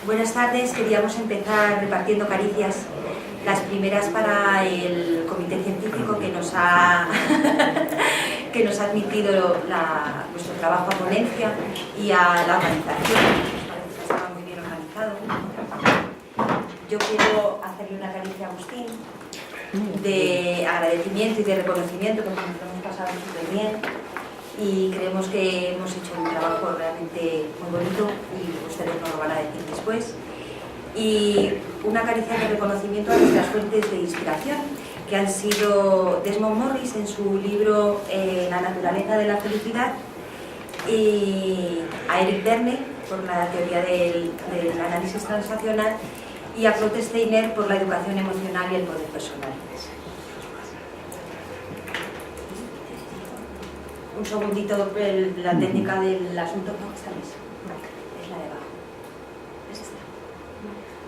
Buenas tardes, queríamos empezar repartiendo caricias, las primeras para el comité científico que nos ha admitido nuestro trabajo a ponencia y a la organización, nos parece que estaba muy bien organizado. Yo quiero hacerle una caricia a Agustín de agradecimiento y de reconocimiento porque nos lo hemos pasado súper bien y creemos que hemos hecho un trabajo realmente muy bonito y ustedes nos lo van a decir después. Y una caricia de reconocimiento a nuestras fuentes de inspiración, que han sido Desmond Morris en su libro La naturaleza de la felicidad, y a Eric Berne por la teoría del análisis transaccional y a Claude Steiner por la educación emocional y el poder personal. Un segundito, la técnica del asunto, ¿no? ¿Esta es? Es la de abajo. Es esta.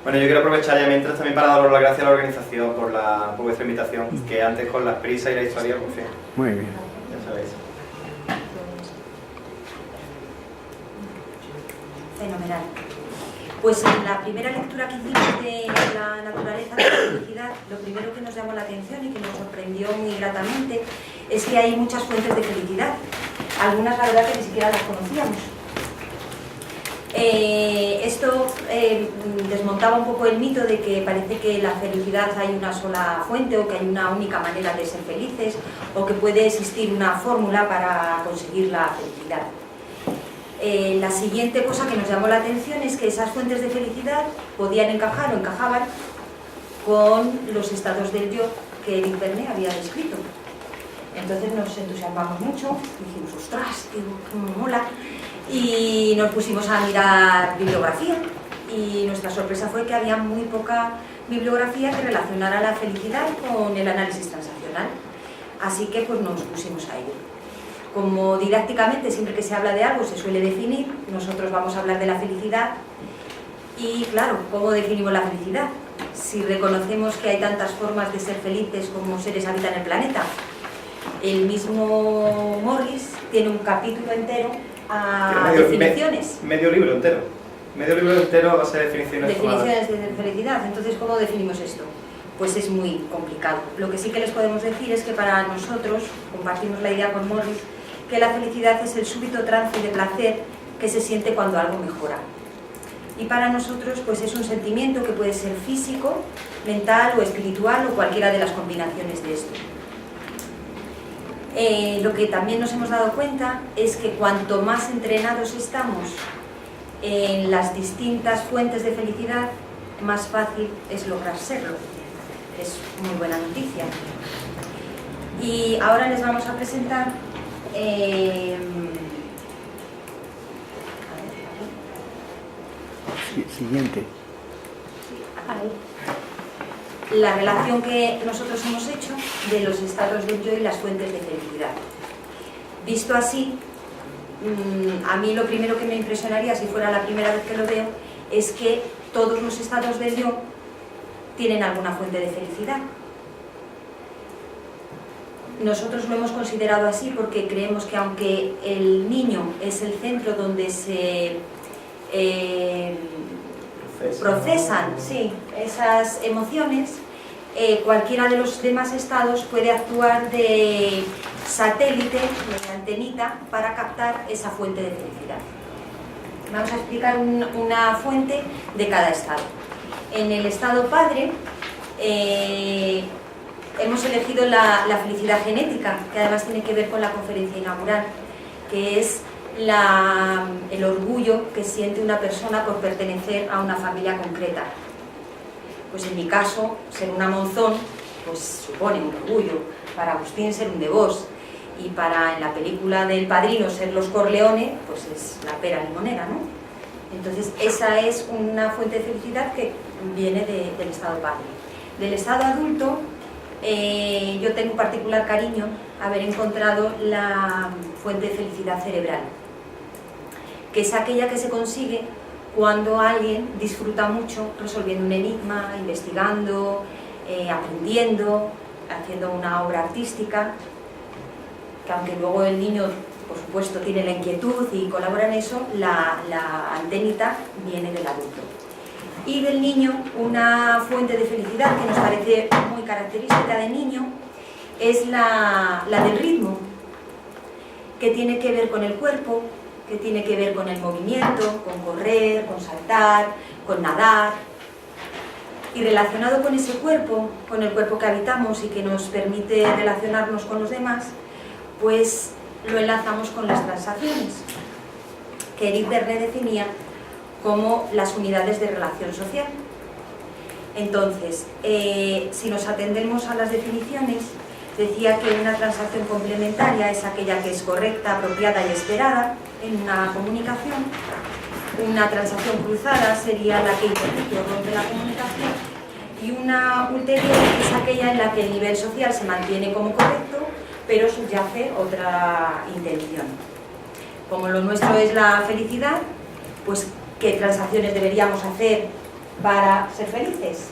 Bueno, yo quiero aprovechar ya mientras también para daros las gracias a la organización por vuestra invitación, que antes con las prisas y la historia, pues bien. Muy bien. Ya sabéis. Fenomenal. Pues en la primera lectura que hicimos de la naturaleza de la felicidad, lo primero que nos llamó la atención y que nos sorprendió muy gratamente es que hay muchas fuentes de felicidad. Algunas, la verdad, que ni siquiera las conocíamos. Esto desmontaba un poco el mito de que parece que la felicidad hay una sola fuente o que hay una única manera de ser felices o que puede existir una fórmula para conseguir la felicidad. La siguiente cosa que nos llamó la atención es que esas fuentes de felicidad podían encajar o encajaban con los estados del yo que Eric Berne había descrito. Entonces nos entusiasmamos mucho, dijimos, ostras, qué mola, y nos pusimos a mirar bibliografía y nuestra sorpresa fue que había muy poca bibliografía que relacionara la felicidad con el análisis transaccional. Así que pues nos pusimos a ello. Como didácticamente siempre que se habla de algo se suele definir, nosotros vamos a hablar de la felicidad y claro, ¿cómo definimos la felicidad? Si reconocemos que hay tantas formas de ser felices como seres habitan el planeta. El mismo Morris tiene un capítulo entero a definiciones. Medio libro entero. Medio libro entero va a ser definiciones. Definiciones de felicidad. Entonces, ¿cómo definimos esto? Pues es muy complicado. Lo que sí que les podemos decir es que para nosotros, compartimos la idea con Morris, que la felicidad es el súbito trance de placer que se siente cuando algo mejora. Y para nosotros pues es un sentimiento que puede ser físico, mental o espiritual o cualquiera de las combinaciones de esto. Lo que también nos hemos dado cuenta es que cuanto más entrenados estamos en las distintas fuentes de felicidad, más fácil es lograr serlo. Es muy buena noticia. Y ahora les vamos a presentar Siguiente. la relación que nosotros hemos hecho de los estados del yo y las fuentes de felicidad. Visto así, a mí lo primero que me impresionaría si fuera la primera vez que lo veo es que todos los estados del yo tienen alguna fuente de felicidad. Nosotros lo hemos considerado así porque creemos que aunque el niño es el centro donde se procesan esas emociones, cualquiera de los demás estados puede actuar de satélite, de antenita, para captar esa fuente de felicidad. Vamos a explicar una fuente de cada estado. En el estado padre, hemos elegido la felicidad genética, que además tiene que ver con la conferencia inaugural, que es el orgullo que siente una persona por pertenecer a una familia concreta. Pues en mi caso, ser una Monzón, pues supone un orgullo. Para Agustín, ser un Devos. Y para, en la película del Padrino, ser los Corleone, pues es la pera limonera, ¿no? Entonces, esa es una fuente de felicidad que viene del estado padre. Del estado adulto, yo tengo un particular cariño haber encontrado la fuente de felicidad cerebral, que es aquella que se consigue cuando alguien disfruta mucho resolviendo un enigma, investigando, aprendiendo, haciendo una obra artística, que aunque luego el niño, por supuesto, tiene la inquietud y colabora en eso, la antenita viene del adulto. Y del niño, una fuente de felicidad que nos parece muy característica del niño es la del ritmo, que tiene que ver con el cuerpo, que tiene que ver con el movimiento, con correr, con saltar, con nadar. Y relacionado con ese cuerpo, con el cuerpo que habitamos y que nos permite relacionarnos con los demás, pues lo enlazamos con las transacciones, que Eric Berne definía como las unidades de relación social. Entonces, si nos atendemos a las definiciones, decía que una transacción complementaria es aquella que es correcta, apropiada y esperada en una comunicación. Una transacción cruzada sería la que interrumpe o rompe la comunicación. Y una ulterior es aquella en la que el nivel social se mantiene como correcto, pero subyace otra intención. Como lo nuestro es la felicidad, pues ¿qué transacciones deberíamos hacer para ser felices?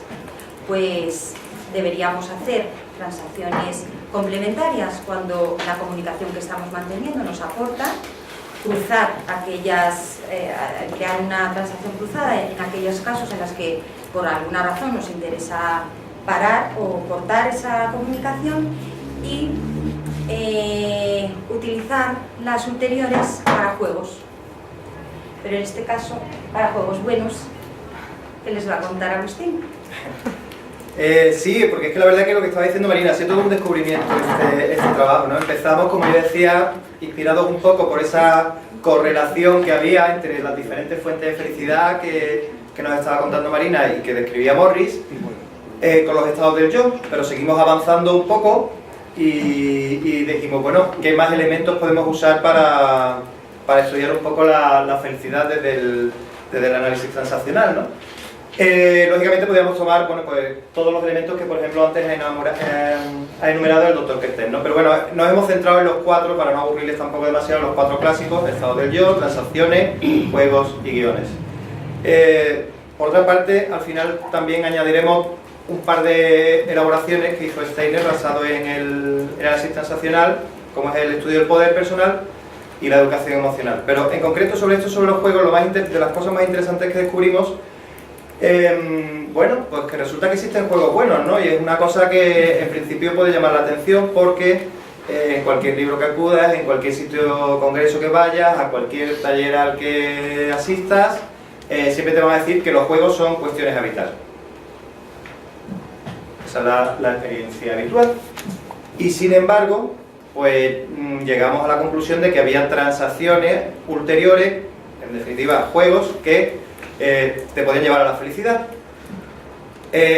Pues deberíamos hacer transacciones complementarias cuando la comunicación que estamos manteniendo nos aporta, cruzar aquellas, crear una transacción cruzada en aquellos casos en los que por alguna razón nos interesa parar o cortar esa comunicación y utilizar las ulteriores para juegos. Pero en este caso, para juegos buenos, ¿qué les va a contar Agustín? Sí, porque es que la verdad que lo que estaba diciendo Marina ha sido todo un descubrimiento este trabajo, ¿no? Empezamos, como yo decía, inspirados un poco por esa correlación que había entre las diferentes fuentes de felicidad que nos estaba contando Marina y que describía Morris, con los estados del yo, pero seguimos avanzando un poco y dijimos, bueno, ¿qué más elementos podemos usar para estudiar un poco la felicidad desde el análisis transaccional, ¿no? Lógicamente podríamos tomar, bueno, pues todos los elementos que, por ejemplo, antes ha enumerado el doctor Kersten, ¿no? Pero bueno, nos hemos centrado en los cuatro, para no aburrirles tampoco demasiado, los cuatro clásicos: estado del yo, transacciones, juegos y guiones. Por otra parte, al final también añadiremos un par de elaboraciones que hizo Steiner basado en el análisis transaccional, como es el estudio del poder personal y la educación emocional. Pero en concreto sobre esto, sobre los juegos, de las cosas más interesantes que descubrimos, bueno, pues que resulta que existen juegos buenos, ¿no? Y es una cosa que en principio puede llamar la atención porque en cualquier libro que acudas, en cualquier sitio congreso que vayas, a cualquier taller al que asistas, siempre te van a decir que los juegos son cuestiones a evitar. Esa es la experiencia habitual. Y sin embargo, pues llegamos a la conclusión de que había transacciones ulteriores, en definitiva juegos, que te podían llevar a la felicidad.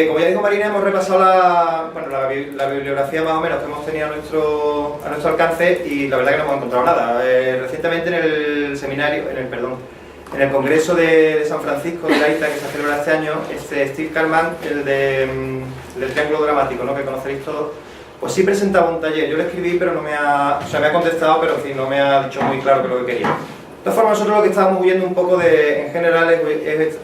Como ya dijo Marina, hemos repasado la bibliografía más o menos que hemos tenido a nuestro alcance y la verdad que no hemos encontrado nada. Recientemente en el seminario, en el congreso de San Francisco de la ITA que se celebra este año, Steve Carman, el del triángulo dramático, ¿no?, que conoceréis todos, pues sí presentaba un taller. Yo le escribí, pero me ha contestado, pero en fin, no me ha dicho muy claro qué es lo que quería. De todas formas, nosotros lo que estábamos huyendo un poco en general,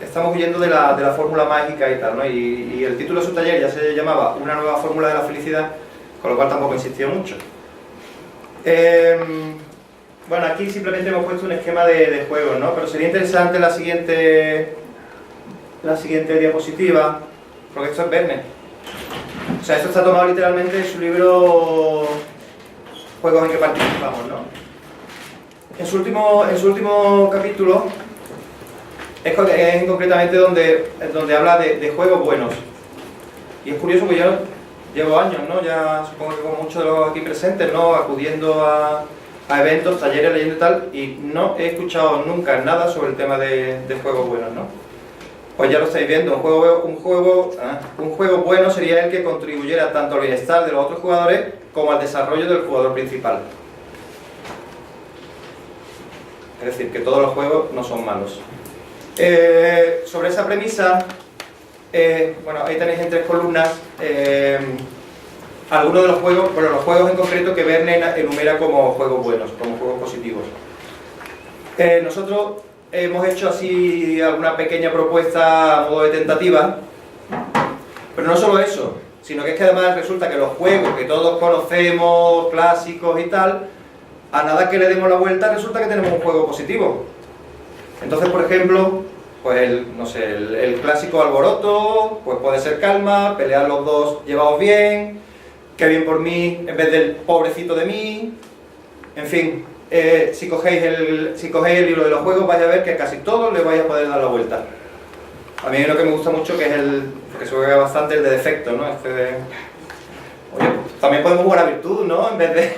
estamos huyendo de la fórmula mágica y tal, ¿no? Y el título de su taller ya se llamaba Una nueva fórmula de la felicidad, con lo cual tampoco insistió mucho. Bueno, aquí simplemente hemos puesto un esquema de juegos, ¿no? Pero sería interesante la siguiente diapositiva, porque esto es Verne. O sea, esto está tomado literalmente de su libro Juegos en que participamos, ¿no? En su último capítulo es concretamente donde habla de juegos buenos. Y es curioso porque yo llevo años, ¿no? Ya supongo que como muchos de los aquí presentes, ¿no?, acudiendo a eventos, talleres, leyendo y tal, y no he escuchado nunca nada sobre el tema de juegos buenos, ¿no? Pues ya lo estáis viendo, un juego bueno sería el que contribuyera tanto al bienestar de los otros jugadores como al desarrollo del jugador principal. Es decir, que todos los juegos no son malos. Sobre esa premisa, bueno, ahí tenéis en 3 columnas algunos de los juegos, bueno, los juegos en concreto que Verne enumera como juegos buenos, como juegos positivos. Nosotros hemos hecho así alguna pequeña propuesta a modo de tentativa, pero no solo eso, sino que es que además resulta que los juegos que todos conocemos, clásicos y tal, a nada que le demos la vuelta resulta que tenemos un juego positivo. Entonces, por ejemplo, pues no sé, el clásico alboroto, pues puede ser calma, pelear los dos llevados bien, qué bien por mí en vez del pobrecito de mí, en fin, si cogéis el libro de los juegos vais a ver que a casi todos le vais a poder dar la vuelta. A mí hay uno que me gusta mucho que es porque se juega bastante, el de defecto, ¿no? Oye, pues, también podemos jugar a virtud, ¿no? En vez de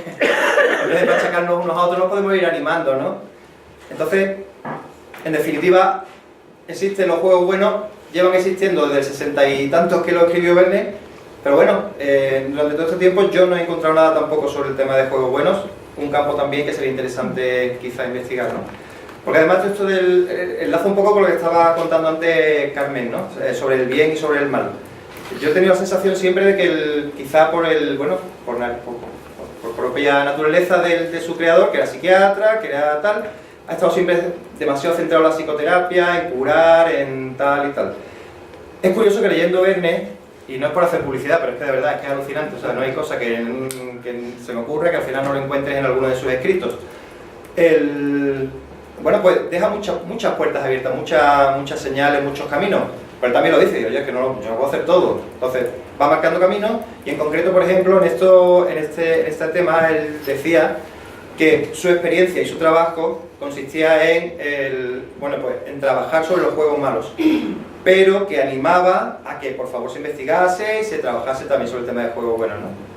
machacarnos unos a otros nos podemos ir animando, ¿no? Entonces, en definitiva, existen los juegos buenos, llevan existiendo desde el 60 y tantos que lo escribió Verne, pero bueno, durante todo este tiempo yo no he encontrado nada tampoco sobre el tema de juegos buenos, un campo también que sería interesante quizá investigar, ¿no? Porque además esto enlaza un poco con lo que estaba contando antes Carmen, ¿no? Sobre el bien y sobre el mal. Yo he tenido la sensación siempre de que quizá por propia naturaleza de su creador, que era psiquiatra, que era tal, ha estado siempre demasiado centrado en la psicoterapia, en curar, en tal y tal. Es curioso que leyendo Verne, y no es por hacer publicidad, pero es que de verdad es que es alucinante, o sea, no hay cosa que se me ocurra que al final no lo encuentres en alguno de sus escritos. Bueno, pues deja muchas puertas abiertas, muchas señales, muchos caminos, pero él también lo dice, digo, oye, es que yo no puedo hacer todo, entonces va marcando caminos, y en concreto, por ejemplo, en este tema, él decía que su experiencia y su trabajo consistía en trabajar sobre los juegos malos, pero que animaba a que por favor se investigase y se trabajase también sobre el tema de juegos buenos, ¿no?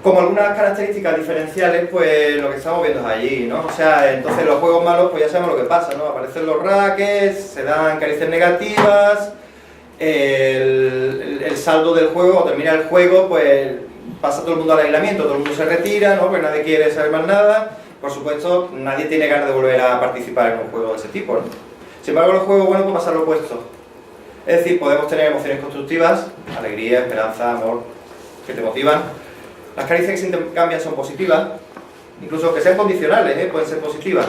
Como algunas características diferenciales, pues lo que estamos viendo es allí, ¿no? O sea, entonces los juegos malos, pues ya sabemos lo que pasa, ¿no? Aparecen los rackets, se dan caricias negativas, el saldo del juego, o termina el juego, pues pasa todo el mundo al aislamiento, todo el mundo se retira, ¿no? Porque nadie quiere saber más nada. Por supuesto, nadie tiene ganas de volver a participar en un juego de ese tipo, ¿no? Sin embargo, los juegos buenos pueden pasar lo opuesto. Es decir, podemos tener emociones constructivas, alegría, esperanza, amor, que te motivan. Las caricias que se intercambian son positivas, incluso que sean condicionales, pueden ser positivas.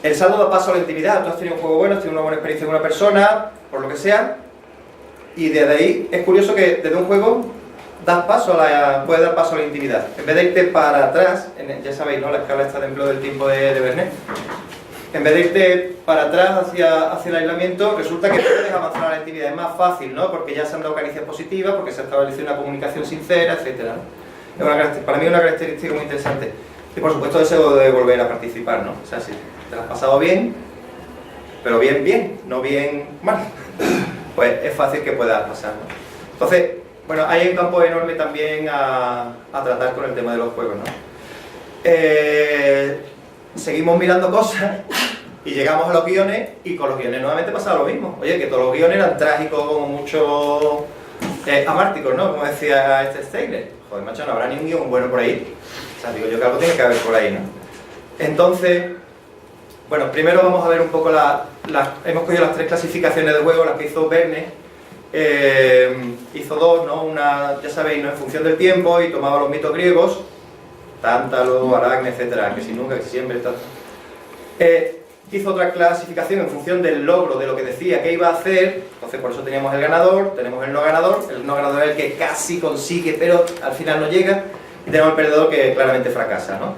El saldo da paso a la intimidad. Tú has tenido un juego bueno, has tenido una buena experiencia con una persona, por lo que sea, y desde ahí es curioso que desde un juego puede dar paso a la intimidad. En vez de irte para atrás, ya sabéis, ¿no? La escala está dentro del tiempo de Verne. En vez de irte para atrás hacia el aislamiento, resulta que puedes avanzar a la intimidad. Es más fácil, ¿no? Porque ya se han dado caricias positivas, porque se ha establecido una comunicación sincera, etc., ¿no? Para mí es una característica muy interesante. Y por supuesto deseo de volver a participar, ¿no? O sea, si te lo has pasado bien, pero bien, no bien mal, pues es fácil que puedas pasar, ¿no? Entonces, bueno, hay un campo enorme también a tratar con el tema de los juegos, ¿no? Seguimos mirando cosas y llegamos a los guiones, y con los guiones nuevamente pasaba lo mismo. Oye, que todos los guiones eran trágicos, como mucho amárticos, ¿no? Como decía Steiner. Joder, macho, no habrá ni un guión bueno por ahí. O sea, digo yo que algo tiene que haber por ahí, ¿no? Entonces, bueno, primero vamos a ver un poco hemos cogido las 3 clasificaciones de juego, las que hizo Verne. Hizo 2, ¿no? Una, ya sabéis, ¿no? En función del tiempo, y tomaba los mitos griegos, Tántalo, Aracne, etcétera, que si nunca, que si siempre, tal. Hizo otra clasificación en función del logro, de lo que decía que iba a hacer. Entonces por eso teníamos el ganador, tenemos el no ganador es el que casi consigue, pero al final no llega, y tenemos el perdedor que claramente fracasa, ¿no?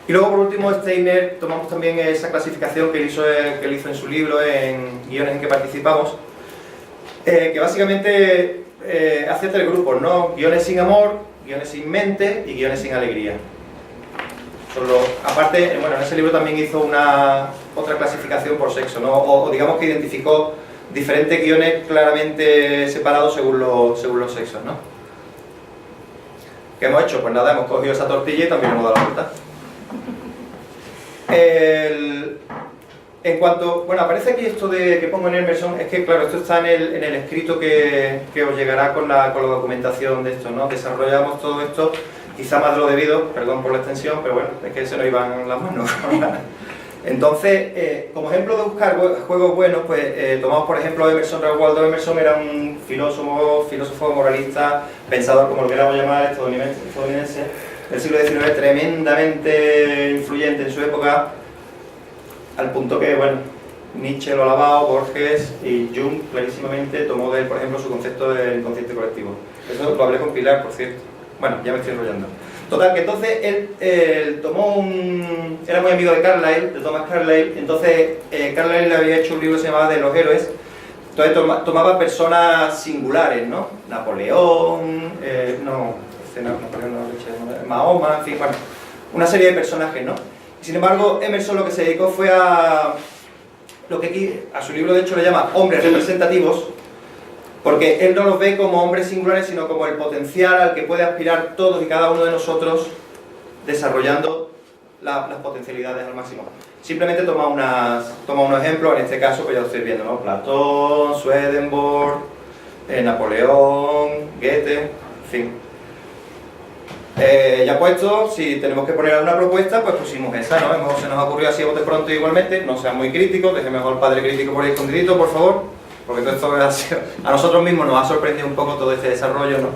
Y luego por último Steiner, tomamos también esa clasificación que él hizo en su libro, en Guiones en que participamos, que básicamente hace 3 grupos, ¿no? Guiones sin amor, guiones sin mente y guiones sin alegría. Aparte, bueno, en ese libro también hizo otra clasificación por sexo, ¿no? O digamos que identificó diferentes guiones claramente separados según los sexos, ¿no? ¿Qué hemos hecho? Pues nada, hemos cogido esa tortilla y también hemos dado la vuelta. En cuanto, bueno, aparece aquí esto que pongo en Emerson, es que claro, esto está en el escrito que os llegará con la documentación de esto, ¿no? Desarrollamos todo esto, quizá más de lo debido, perdón por la extensión, pero bueno, es que se nos iban las manos. Entonces, como ejemplo de buscar juegos buenos, pues tomamos por ejemplo Emerson. Ralph Waldo Emerson era un filósofo moralista, pensador, como lo queramos llamar, estadounidense, del siglo XIX, tremendamente influyente en su época, al punto que, bueno, Nietzsche lo ha alabado, Borges, y Jung clarísimamente tomó de él, por ejemplo, su concepto del inconsciente colectivo. Eso lo hablé con Pilar, por cierto. Bueno, ya me estoy enrollando. Total, que entonces él tomó era muy amigo de Carlyle, de Thomas Carlyle, entonces Carlyle le había hecho un libro que se llamaba De los héroes, entonces tomaba personas singulares, ¿no? Napoleón, Mahoma, en fin, bueno, una serie de personajes, ¿no? Sin embargo, Emerson lo que se dedicó fue a lo que aquí, a su libro de hecho le llama hombres representativos, porque él no los ve como hombres singulares, sino como el potencial al que puede aspirar todos y cada uno de nosotros desarrollando las potencialidades al máximo. Simplemente toma unos ejemplos, en este caso pues ya lo estoy viendo, ¿no? Platón, Swedenborg, Napoleón, Goethe, en fin. Ya puesto, si tenemos que poner alguna propuesta, pues pusimos esa, ¿no? Se nos ocurrió así a bote pronto igualmente, no sean muy críticos, dejen mejor al padre crítico por ahí escondidito, por favor, porque todo esto a nosotros mismos nos ha sorprendido un poco todo este desarrollo, ¿no?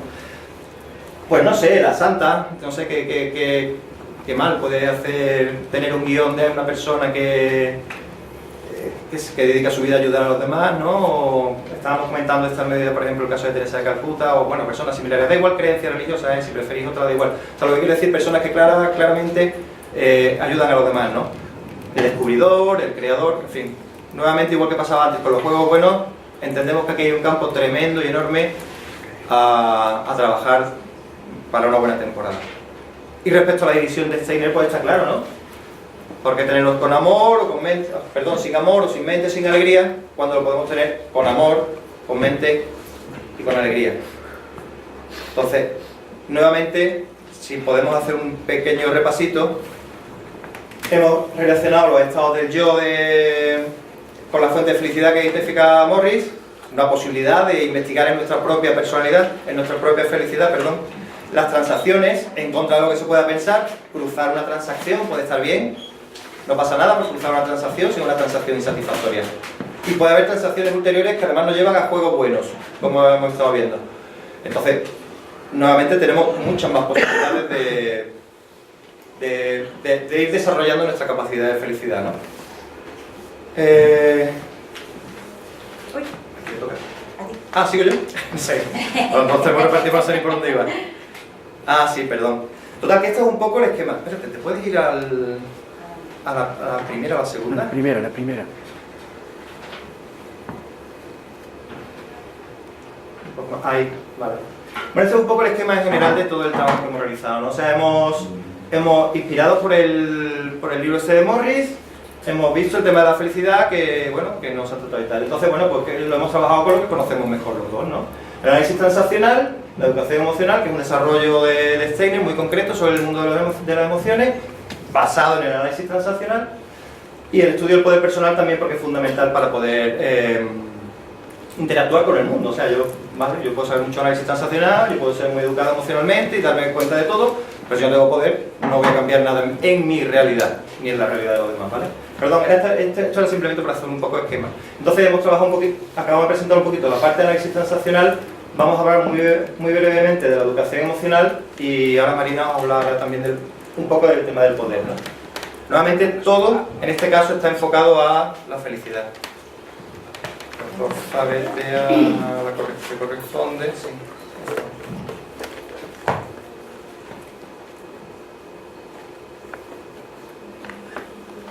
Pues no sé, la santa, no sé qué mal puede hacer tener un guión de una persona que dedica su vida a ayudar a los demás, ¿no? O estábamos comentando esta medida, por ejemplo, el caso de Teresa de Calcuta, o bueno, personas similares, da igual creencia religiosa, si preferís otra, da igual. O sea, lo que quiero decir, personas que claramente ayudan a los demás, ¿no? El descubridor, el creador, en fin. Nuevamente, igual que pasaba antes con los juegos buenos, entendemos que aquí hay un campo tremendo y enorme a trabajar para una buena temporada. Y respecto a la división de Steiner, pues está claro, ¿no? Porque tenerlos con amor, o con mente, sin amor, o sin mente, sin alegría, cuando lo podemos tener con amor, con mente y con alegría. Entonces, nuevamente, si podemos hacer un pequeño repasito, hemos relacionado los estados del yo con la fuente de felicidad que identifica Morris, una posibilidad de investigar en nuestra propia personalidad, en nuestra propia felicidad, perdón. Las transacciones, en contra de lo que se pueda pensar, cruzar una transacción puede estar bien, no pasa nada por cruzar una transacción, sino una transacción insatisfactoria. Y puede haber transacciones ulteriores que además nos llevan a juegos buenos, como hemos estado viendo. Entonces, nuevamente tenemos muchas más posibilidades de ir desarrollando nuestra capacidad de felicidad, ¿no? Uy. ¿A quién toca? Ah, ¿sigo yo? Sí. Nos tenemos repartido para saber por dónde iba. Ah, sí, perdón. Total, que esto es un poco el esquema. Espérate, ¿te puedes ir a la primera o a la segunda? La primera. Ahí, vale. Bueno, este es un poco el esquema en general de todo el trabajo que hemos realizado, ¿no? O sea, hemos inspirado por el libro este de Morris, hemos visto el tema de la felicidad que nos ha tratado y tal. Entonces, bueno, pues que lo hemos trabajado con lo que conocemos mejor los dos, ¿no? El análisis transaccional, la educación emocional, que es un desarrollo de Steiner muy concreto sobre el mundo de las emociones, basado en el análisis transaccional, y el estudio del poder personal también, porque es fundamental para poder interactuar con el mundo. O sea, yo puedo saber mucho análisis transaccional, yo puedo ser muy educado emocionalmente y darme cuenta de todo, pero si no tengo poder, no voy a cambiar nada en mi realidad, ni en la realidad de los demás, ¿vale? Perdón, esto era simplemente para hacer un poco de esquema. Entonces hemos trabajado un poquito, acabamos de presentar un poquito la parte de análisis transaccional, vamos a hablar muy brevemente de la educación emocional y ahora Marina os hablará también un poco del tema del poder, ¿no? Nuevamente todo, en este caso, está enfocado a la felicidad. Por favor, vete a la que corresponde, sí.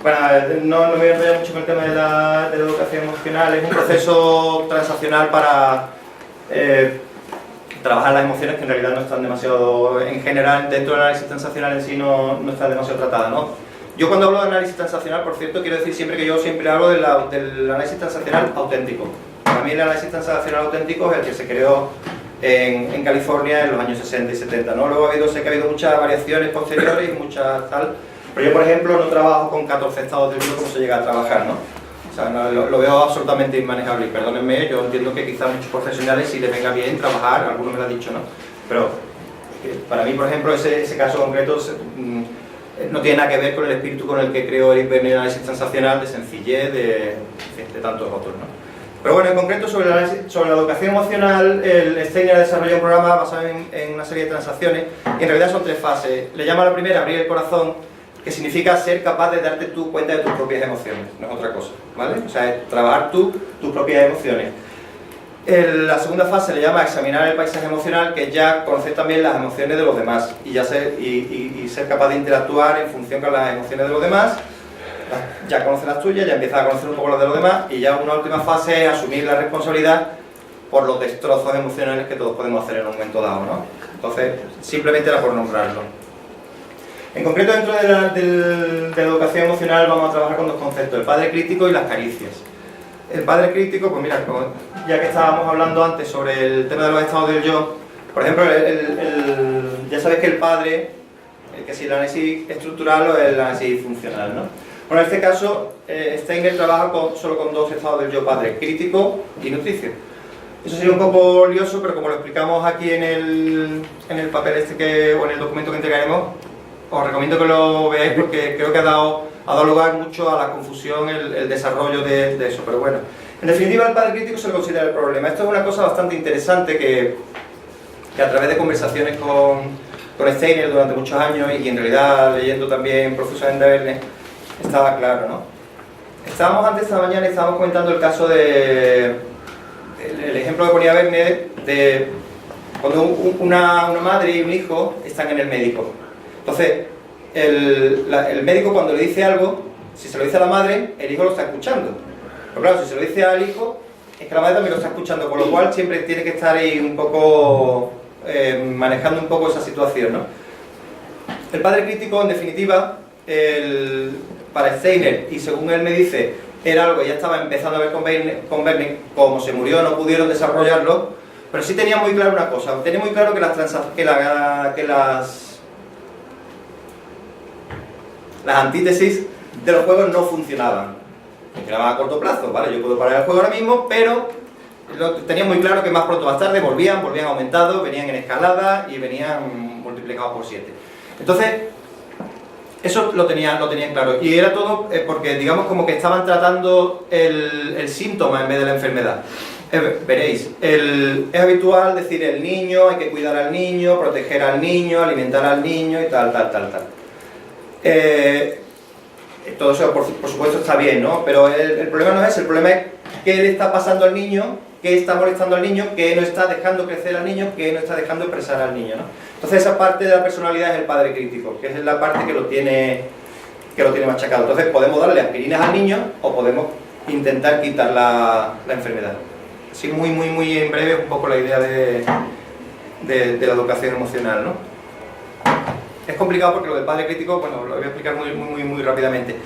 Bueno, no me voy a enrollar mucho con el tema de la educación emocional. Es un proceso transaccional para trabajar las emociones que en realidad no están demasiado, en general, dentro del análisis transaccional en sí no están demasiado tratadas, ¿no? Yo cuando hablo de análisis transaccional, por cierto, quiero decir siempre que yo siempre hablo del análisis transaccional auténtico. Para mí el análisis transaccional auténtico es el que se creó en California en los años 60 y 70, ¿no? Luego sé que ha habido muchas variaciones posteriores y muchas tal, pero yo, por ejemplo, no trabajo con 14 estados del mundo como se llega a trabajar, ¿no? O sea, lo veo absolutamente inmanejable y perdónenme, yo entiendo que quizás muchos profesionales sí les venga bien trabajar, algunos me lo han dicho, ¿no? Pero para mí, por ejemplo, ese caso concreto no tiene nada que ver con el espíritu con el que creo el análisis transaccional, de sencillez, de tantos otros, ¿no? Pero bueno, en concreto sobre la educación emocional, el Steiner ha desarrollado un programa basado en una serie de transacciones y en realidad son 3 fases. Le llama a la primera abrir el corazón, que significa ser capaz de darte tú cuenta de tus propias emociones, no es otra cosa, ¿vale? O sea, es trabajar tus propias emociones. La segunda fase le llama examinar el paisaje emocional, que es ya conocer también las emociones de los demás y ser capaz de interactuar en función con las emociones de los demás. Ya conoces las tuyas, ya empiezas a conocer un poco las de los demás, y ya una última fase es asumir la responsabilidad por los destrozos emocionales que todos podemos hacer en un momento dado, ¿no? Entonces, simplemente era por nombrarlo. En concreto, dentro de la educación emocional vamos a trabajar con dos conceptos: el padre crítico y las caricias. El padre crítico, pues mira, ya que estábamos hablando antes sobre el tema de los estados del yo, por ejemplo, ya sabéis que el padre, que si el análisis estructural o el análisis funcional, ¿no? Bueno, en este caso, Steiner trabaja solo con dos estados del yo padre: crítico y nutricio. Eso sería un poco lioso, pero como lo explicamos aquí en el papel o en el documento que entregaremos, os recomiendo que lo veáis porque creo que ha dado lugar mucho a la confusión el desarrollo de eso. Pero bueno, en definitiva, el padre crítico se le considera el problema. Esto es una cosa bastante interesante que a través de conversaciones con Steiner durante muchos años, y en realidad leyendo también Profesor de Verne, estaba claro, ¿no? Estábamos antes esta mañana y estábamos comentando el caso el ejemplo que ponía Verne de cuando una madre y un hijo están en el médico. Entonces, el médico, cuando le dice algo, si se lo dice a la madre, el hijo lo está escuchando. Pero claro, si se lo dice al hijo, es que la madre también lo está escuchando, con lo cual siempre tiene que estar ahí un poco manejando un poco esa situación, ¿no? El padre crítico, en definitiva, para Steiner, y según él me dice, era algo que ya estaba empezando a ver con Verne, como se murió no pudieron desarrollarlo, pero sí tenía muy claro una cosa: tenía muy claro que las antítesis de los juegos no funcionaban a corto plazo, ¿vale? Yo puedo parar el juego ahora mismo, pero tenía muy claro que más pronto o más tarde volvían aumentados, venían en escalada y venían multiplicados por 7. Entonces, eso lo tenían claro, y era todo porque, digamos, como que estaban tratando el síntoma en vez de la enfermedad. Veréis, es habitual decir el niño, hay que cuidar al niño, proteger al niño, alimentar al niño y tal. Todo eso, por supuesto, está bien, ¿no? Pero el problema no es ese, el problema es qué le está pasando al niño, qué está molestando al niño, qué no está dejando crecer al niño, qué no está dejando expresar al niño, ¿no? Entonces, esa parte de la personalidad es el padre crítico, que es la parte que lo tiene machacado. Entonces, podemos darle aspirinas al niño o podemos intentar quitar la enfermedad. Así muy en breve un poco la idea de la educación emocional, ¿no? Es complicado porque lo del padre crítico, bueno, lo voy a explicar muy rápidamente.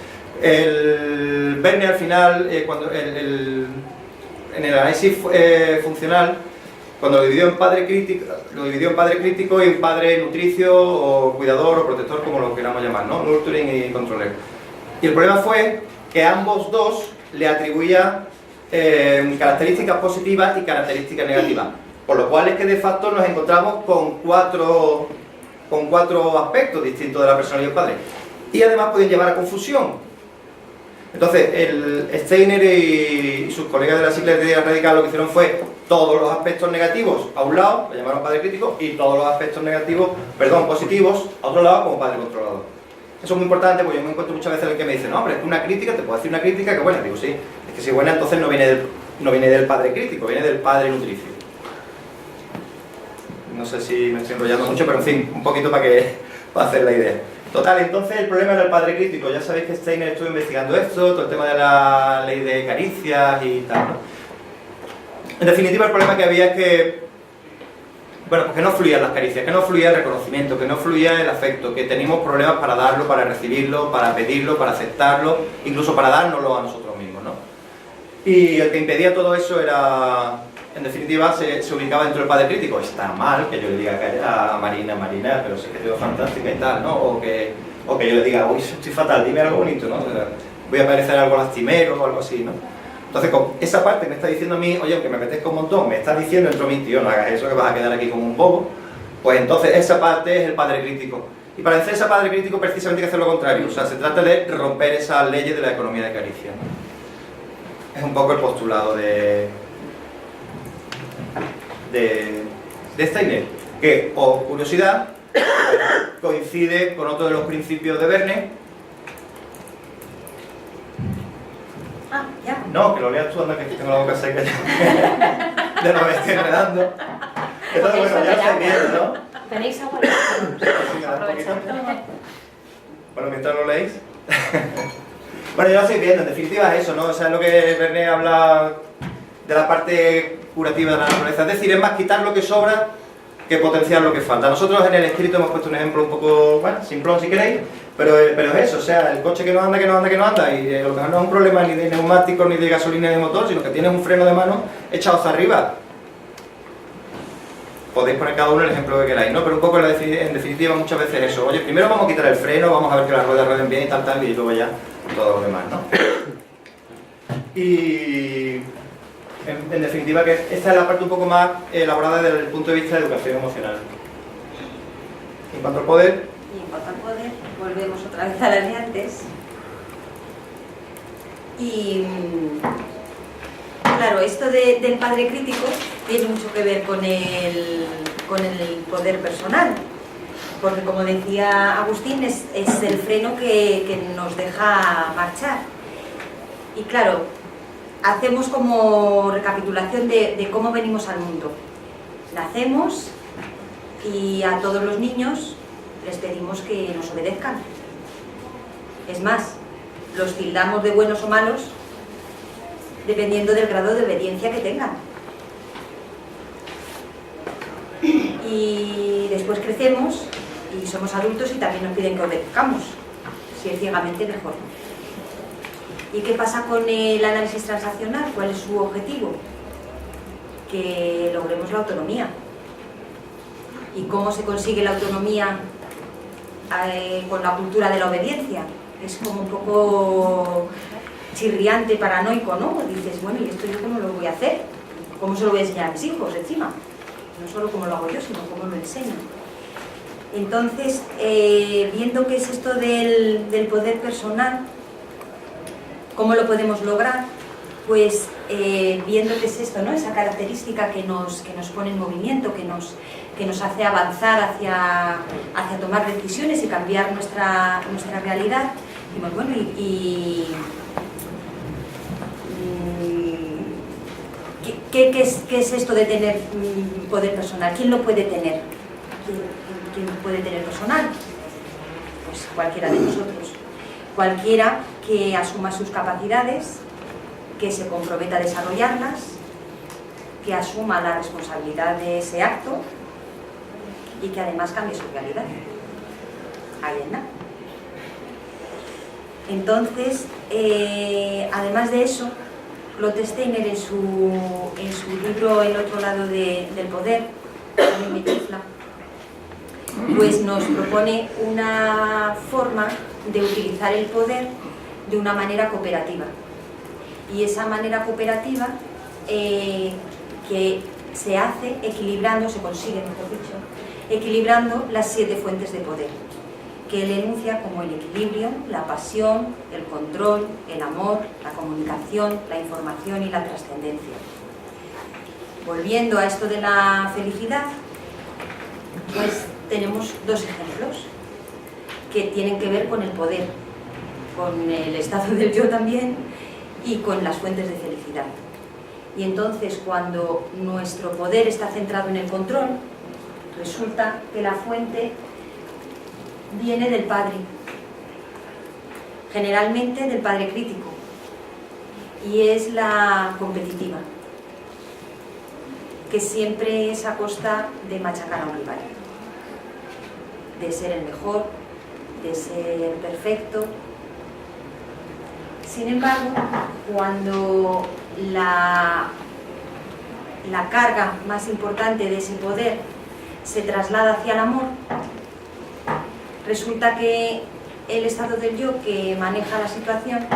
Verne al final, en el análisis funcional, cuando lo dividió en padre crítico y en padre nutricio o cuidador o protector, como lo queramos llamar, ¿no? Nurturing y controller. Y el problema fue que a ambos dos le atribuía características positivas y características negativas, por lo cual es que de facto nos encontramos con cuatro aspectos distintos de la personalidad del padre, y además pueden llevar a confusión. Entonces, Steiner y sus colegas de la psiquiatría radical lo que hicieron fue todos los aspectos negativos a un lado, lo llamaron padre crítico, y todos los aspectos positivos a otro lado, como padre controlador. Eso es muy importante, porque yo me encuentro muchas veces en el que me dicen: no, pero es que una crítica, te puedo decir una crítica que buena. Digo, sí, es que si buena entonces no viene del padre crítico, viene del padre nutricio. No sé si me estoy enrollando mucho, pero en fin, un poquito para hacer la idea. Total, entonces el problema era el padre crítico. Ya sabéis que Steiner estuvo investigando esto, todo el tema de la ley de caricias y tal, ¿no? En definitiva, el problema que había es que, bueno, pues que no fluían las caricias, que no fluía el reconocimiento, que no fluía el afecto, que teníamos problemas para darlo, para recibirlo, para pedirlo, para aceptarlo, incluso para dárnoslo a nosotros mismos, ¿no? Y el que impedía todo eso era, en definitiva, se ubicaba dentro del padre crítico. Está mal que yo le diga a Marina, pero sí que te veo fantástica y tal, ¿no? O que yo le diga: uy, estoy fatal, dime algo bonito, ¿no? Voy a parecer algo lastimero o algo así, ¿no? Entonces, con esa parte me está diciendo a mí: oye, aunque me apetezca un montón, me estás diciendo dentro de mí: tío, no hagas eso, que vas a quedar aquí como un bobo. Pues entonces esa parte es el padre crítico. Y para vencer ese padre crítico, precisamente hay que hacer lo contrario. O sea, se trata de romper esas leyes de la economía de caricia, ¿no? Es un poco el postulado de Steiner, que, por curiosidad, coincide con otro de los principios de Verne. Ah, ya. No, que lo leas tú, anda, que tengo la boca seca ya. Ya no me estoy enredando. Entonces, bueno, ya lo estáis viendo, ¿no? ¿Tenéis agua? Sí, me da un poquito. Aprovechando. Bueno, mientras lo leéis. Bueno, ya lo estáis viendo, en definitiva es eso, ¿no? O sea, es lo que Verne habla de la parte curativa de la naturaleza. Es decir, es más quitar lo que sobra que potenciar lo que falta. Nosotros en el escrito hemos puesto un ejemplo un poco, bueno, simplón si queréis, pero es eso, o sea, el coche que no anda, y lo mejor no es un problema ni de neumáticos, ni de gasolina, ni de motor, sino que tienes un freno de mano echado hacia arriba. Podéis poner cada uno el ejemplo que queráis, ¿no? Pero un poco en definitiva muchas veces eso. Oye, primero vamos a quitar el freno, vamos a ver que las ruedas rueden bien y tal, y luego ya todo lo demás, ¿no? Y en definitiva que esta es la parte un poco más elaborada desde el punto de vista de educación emocional. En cuanto al poder... Y en cuanto al poder, volvemos otra vez a las de antes. Y claro, esto del padre crítico tiene mucho que ver con el poder personal, porque como decía Agustín, es el freno que nos deja marchar. Y claro, hacemos como recapitulación de cómo venimos al mundo. Nacemos y a todos los niños les pedimos que nos obedezcan. Es más, los tildamos de buenos o malos dependiendo del grado de obediencia que tengan. Y después crecemos y somos adultos y también nos piden que obedezcamos, si es ciegamente mejor. ¿Y qué pasa con el análisis transaccional? ¿Cuál es su objetivo? Que logremos la autonomía. ¿Y cómo se consigue la autonomía con la cultura de la obediencia? Es como un poco chirriante, paranoico, ¿no? Dices, bueno, ¿y esto yo cómo lo voy a hacer? ¿Cómo se lo voy a enseñar a mis hijos encima? No solo cómo lo hago yo, sino cómo lo enseño. Entonces, viendo qué es esto del poder personal, ¿cómo lo podemos lograr? Pues viendo qué es esto, ¿no? Esa característica que nos pone en movimiento, que nos hace avanzar hacia tomar decisiones y cambiar nuestra realidad. Dijimos, bueno, ¿qué es esto de tener poder personal? ¿Quién lo puede tener? ¿Quién puede tener personal? Pues cualquiera de nosotros. Cualquiera que asuma sus capacidades, que se comprometa a desarrollarlas, que asuma la responsabilidad de ese acto y que además cambie su realidad. Ahí es nada. Entonces, además de eso, Lotte Steiner en su libro El otro lado del poder, a mí me chifla, pues nos propone una forma de utilizar el poder de una manera cooperativa. Y esa manera cooperativa que se hace equilibrando, se consigue, mejor dicho, equilibrando las 7 fuentes de poder, que él enuncia como el equilibrio, la pasión, el control, el amor, la comunicación, la información y la trascendencia. Volviendo a esto de la felicidad, pues tenemos 2 ejemplos que tienen que ver con el poder, con el estado del yo también y con las fuentes de felicidad. Y entonces, cuando nuestro poder está centrado en el control, resulta que la fuente viene del padre, generalmente del padre crítico, y es la competitiva, que siempre es a costa de machacar a un rival, de ser el mejor, de ser perfecto. Sin embargo, cuando la carga más importante de ese poder se traslada hacia el amor, resulta que el estado del yo que maneja la situación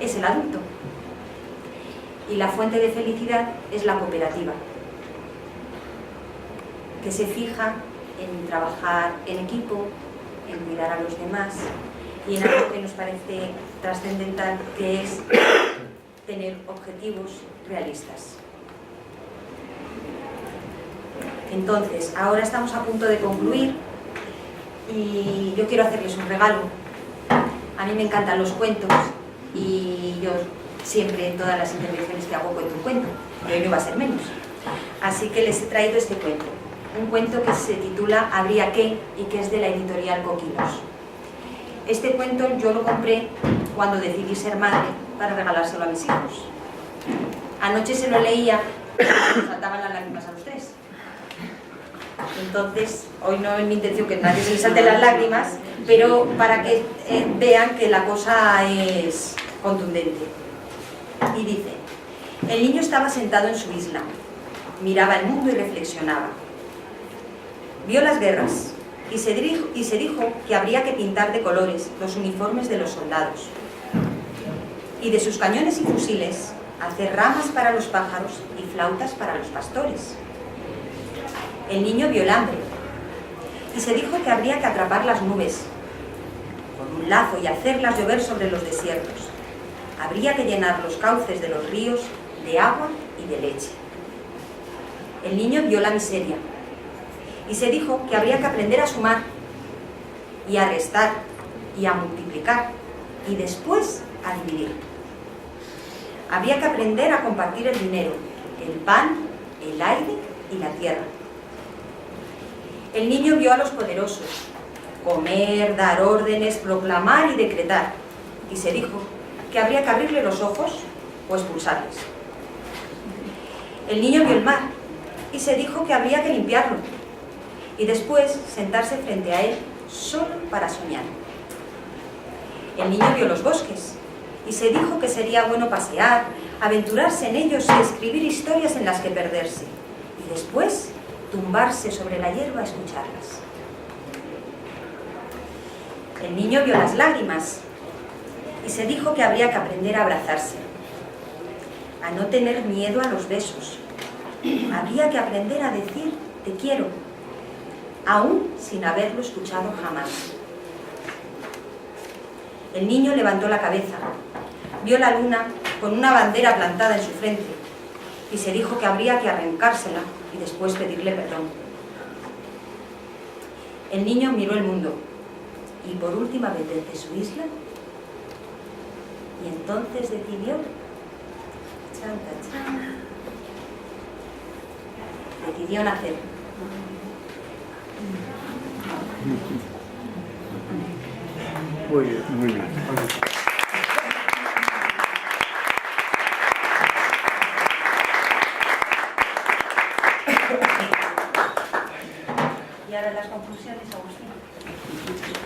es el adulto y la fuente de felicidad es la cooperativa, que se fija en trabajar en equipo, en cuidar a los demás y en algo que nos parece trascendental, que es tener objetivos realistas. Entonces, ahora estamos a punto de concluir y yo quiero hacerles un regalo. A mí me encantan los cuentos y yo siempre en todas las intervenciones que hago cuento un cuento, y hoy no va a ser menos. Así que les he traído este cuento, un cuento que se titula Habría que, y que es de la editorial Coquinos. Este cuento yo lo compré cuando decidí ser madre para regalárselo a mis hijos. Anoche se lo leía y me saltaban las lágrimas a los tres. Entonces, hoy no es mi intención que nadie se le salte las lágrimas, pero para que vean que la cosa es contundente. Y dice: el niño estaba sentado en su isla, miraba el mundo y reflexionaba. Vio las guerras y se dijo que habría que pintar de colores los uniformes de los soldados y de sus cañones y fusiles hacer ramas para los pájaros y flautas para los pastores. El niño vio el hambre y se dijo que habría que atrapar las nubes con un lazo y hacerlas llover sobre los desiertos. Habría que llenar los cauces de los ríos de agua y de leche. El niño vio la miseria y se dijo que habría que aprender a sumar y a restar y a multiplicar y después a dividir. Habría que aprender a compartir el dinero, el pan, el aire y la tierra. El niño vio a los poderosos comer, dar órdenes, proclamar y decretar, y se dijo que habría que abrirle los ojos o expulsarles. El niño vio el mar y se dijo que habría que limpiarlo y después sentarse frente a él solo para soñar. El niño vio los bosques y se dijo que sería bueno pasear, aventurarse en ellos y escribir historias en las que perderse, y después tumbarse sobre la hierba a escucharlas. El niño vio las lágrimas y se dijo que habría que aprender a abrazarse, a no tener miedo a los besos. Había que aprender a decir te quiero, aún sin haberlo escuchado jamás. El niño levantó la cabeza, vio la luna con una bandera plantada en su frente y se dijo que habría que arrancársela y después pedirle perdón. El niño miró el mundo y por última vez desde su isla, y entonces decidió, decidió nacer. Muy bien, muy bien. Y ahora las conclusiones, Agustín.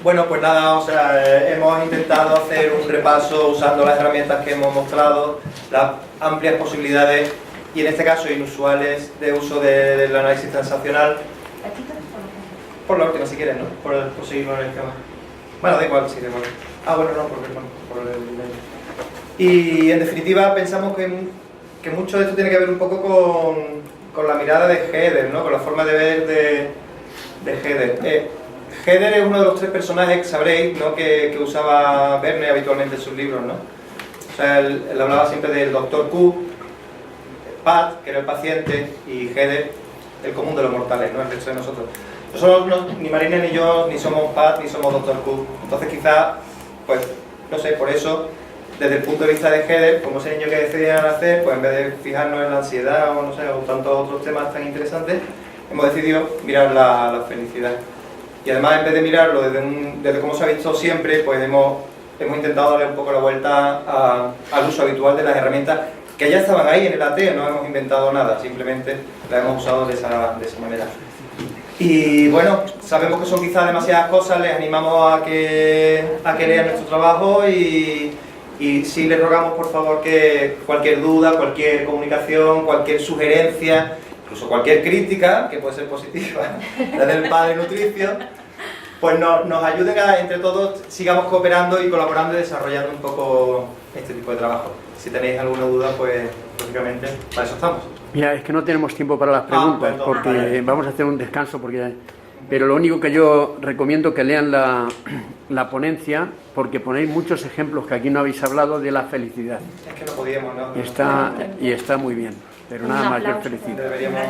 Bueno, pues nada, o sea, hemos intentado hacer un repaso usando las herramientas que hemos mostrado, las amplias posibilidades y en este caso inusuales de uso del análisis transaccional. Por la última, si quieres, ¿no? Por seguir con el esquema. Bueno, da igual, sí, da igual. Ah, bueno, no, por el medio. Y en definitiva pensamos que mucho de esto tiene que ver un poco con la mirada de Herder, ¿no? Con la forma de ver de Herder. Herder es uno de los tres personajes que sabréis, ¿no? que usaba Verne habitualmente en sus libros, ¿no? O sea, él hablaba siempre del Dr. Q, Pat, que era el paciente, y Herder, el común de los mortales, ¿no? El resto de nosotros. Nosotros, ni Marina ni yo, ni somos Pat, ni somos Dr. Q. Entonces quizás, pues, no sé, por eso, desde el punto de vista de Herder, como ese niño que decidían hacer, pues en vez de fijarnos en la ansiedad o no sé, o tantos otros temas tan interesantes, hemos decidido mirar la felicidad. Y además, en vez de mirarlo desde cómo se ha visto siempre, pues hemos intentado darle un poco la vuelta al uso habitual de las herramientas que ya estaban ahí en el AT, no hemos inventado nada, simplemente las hemos usado de esa manera. Y bueno, sabemos que son quizás demasiadas cosas, les animamos a que lean nuestro trabajo y sí les rogamos por favor que cualquier duda, cualquier comunicación, cualquier sugerencia, incluso cualquier crítica, que puede ser positiva, desde el padre nutricio, pues nos ayuden a, entre todos, sigamos cooperando y colaborando y desarrollando un poco este tipo de trabajo. Si tenéis alguna duda, pues lógicamente para eso estamos. Mira, es que no tenemos tiempo para las preguntas, porque vamos a hacer un descanso, pero lo único que yo recomiendo que lean la ponencia, porque ponéis muchos ejemplos que aquí no habéis hablado de la felicidad. Es que no podíamos, ¿no? Está muy bien, pero nada más, yo felicito. Deberíamos...